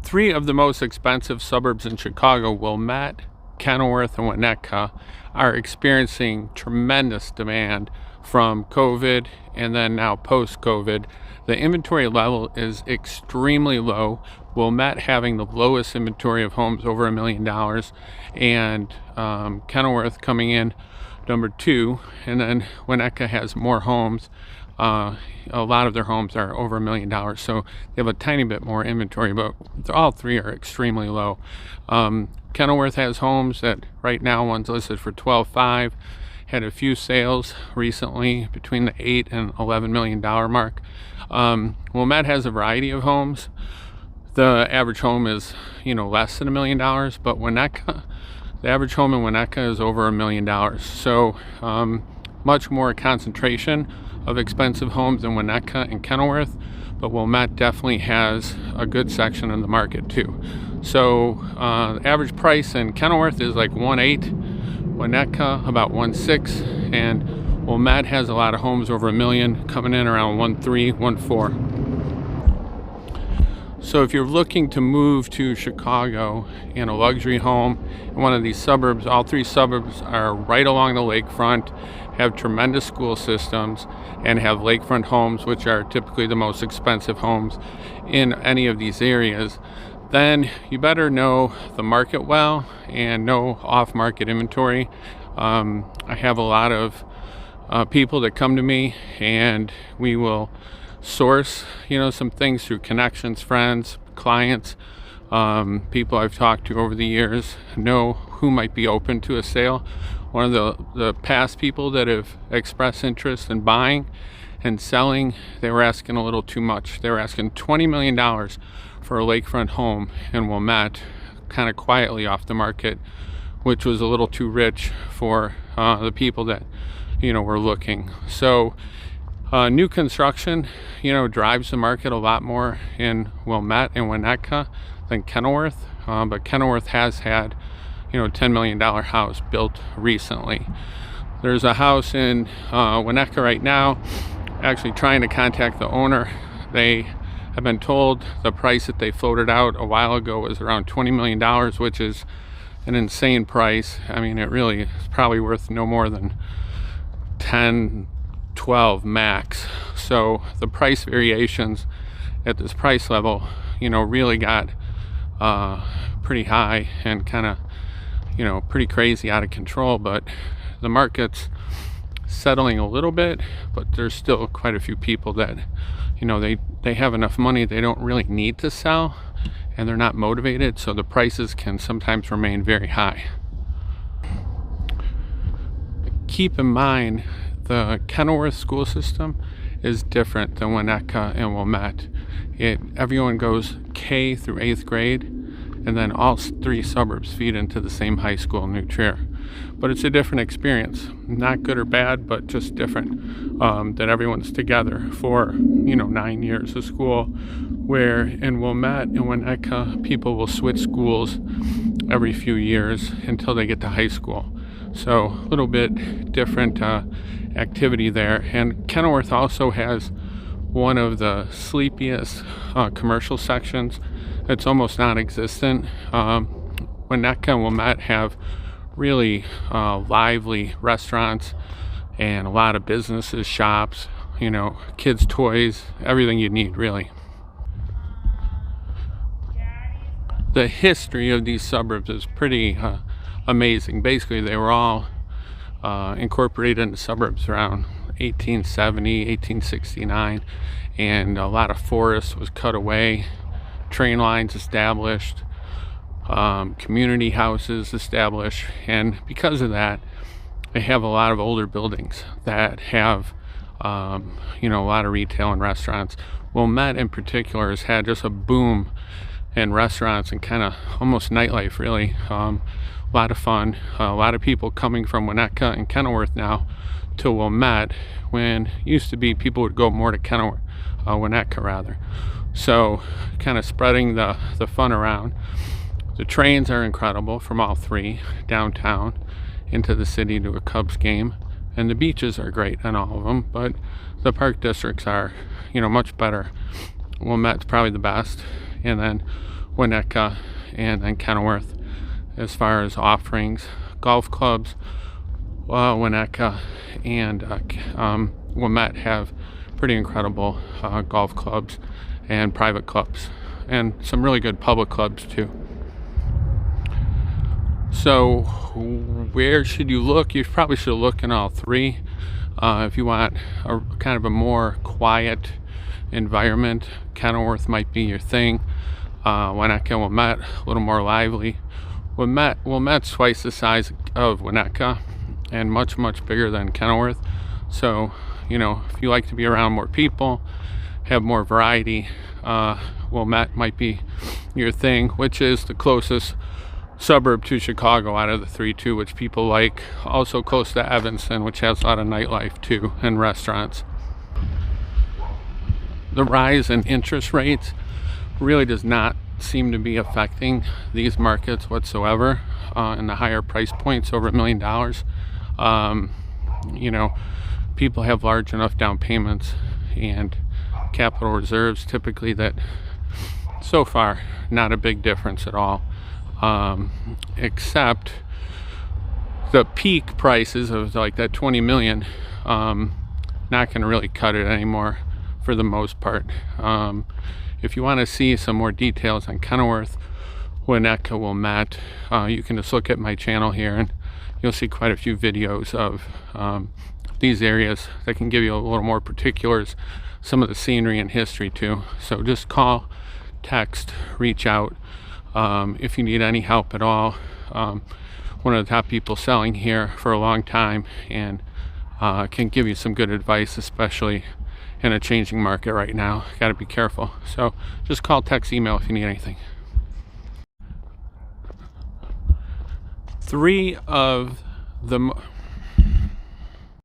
Three of the most expensive suburbs in Chicago, Wilmette, Kenilworth, and Winnetka, are experiencing tremendous demand from COVID and then now post-COVID. The inventory level is extremely low. Wilmette having the lowest inventory of homes over $1 million, and Kenilworth coming in number 2, and then Winnetka has more homes. A lot of their homes are over $1 million, so they have a tiny bit more inventory, but all three are extremely low. Kenilworth has homes that right now one's listed for $12.5. Had a few sales recently between the $8 and $11 million mark. Wilmette has a variety of homes. The average home is, less than $1 million, but Winnetka, the average home in Winnetka is over $1 million. So much more concentration of expensive homes in Winnetka and Kenilworth, but Wilmette definitely has a good section of the market too. So the average price in Kenilworth is like 1.8, Winnetka about 1.6, and Wilmette has a lot of homes over $1 million coming in around 1.3, 1.4. So if you're looking to move to Chicago in a luxury home in one of these suburbs, all three suburbs are right along the lakefront, have tremendous school systems, and have lakefront homes, which are typically the most expensive homes in any of these areas, then you better know the market well and know off-market inventory. I have a lot of people that come to me, and we will source some things through connections, friends, clients, people I've talked to over the years, know who might be open to a sale. One of the past people that have expressed interest in buying and selling, they were asking a little too much. They were asking $20 million for a lakefront home in Wilmette, kind of quietly off the market, which was a little too rich for the people that were looking. So new construction, drives the market a lot more in Wilmette and Winnetka than Kenilworth, but Kenilworth has had, $10 million house built recently. There's a house in Winnetka right now, actually trying to contact the owner. They have been told the price that they floated out a while ago was around $20 million, which is an insane price. I mean, it really is probably worth no more than 10, 12 max. So the price variations at this price level, really got pretty high and kind of, pretty crazy, out of control. But the market's settling a little bit, but there's still quite a few people that, they have enough money, they don't really need to sell, and they're not motivated, so the prices can sometimes remain very high. Keep in mind, the Kenilworth school system is different than Winnetka and Wilmette. Everyone goes K through 8th grade, and then all three suburbs feed into the same high school in New Trier. But it's a different experience, not good or bad, but just different, that everyone's together for 9 years of school, where in Wilmette and Winnetka people will switch schools every few years until they get to high school. So a little bit different activity there. And Kenilworth also has one of the sleepiest commercial sections. It's almost non-existent. Winnetka and Wilmette have really lively restaurants and a lot of businesses, shops, kids' toys, everything you need, really. The history of these suburbs is pretty amazing. Basically, they were all incorporated into suburbs around 1870, 1869, and a lot of forest was cut away, train lines established, community houses established, and because of that, they have a lot of older buildings that have a lot of retail and restaurants. Wilmette in particular has had just a boom in restaurants and kind of almost nightlife, really. A lot of fun, a lot of people coming from Winnetka and Kenilworth now to Wilmette, when it used to be people would go more to Kenilworth, Winnetka rather. So kind of spreading the fun around. The trains are incredible from all three downtown into the city to a Cubs game, and the beaches are great on all of them, but the park districts are much better. Wilmette's probably the best, and then Winnetka and then Kenilworth as far as offerings. Golf clubs, Winnetka and Wilmette have pretty incredible golf clubs and private clubs, and some really good public clubs too. So where should you look? You probably should look in all three. If you want a kind of a more quiet environment, Kenilworth might be your thing. Winnetka and Wilmette, a little more lively. Wilmette's twice the size of Winnetka and much bigger than Kenilworth. So, you know, if you like to be around more people, have more variety, Wilmette might be your thing, which is the closest suburb to Chicago out of the three too, which people like. Also close to Evanston, which has a lot of nightlife too and restaurants. The rise in interest rates really does not seem to be affecting these markets whatsoever, and the higher price points over $1 million. You know, people have large enough down payments and capital reserves typically that so far not a big difference at all, except the peak prices of like that 20 million, not going to really cut it anymore for the most part. If you want to see some more details on Kenilworth, Winnetka, Wilmette, you can just look at my channel here and you'll see quite a few videos of these areas that can give you a little more particulars, some of the scenery and history too. So just call, text, reach out if you need any help at all. One of the top people selling here for a long time, and can give you some good advice, especially in a changing market right now. Got to be careful. So just call, text, email if you need anything. Three of the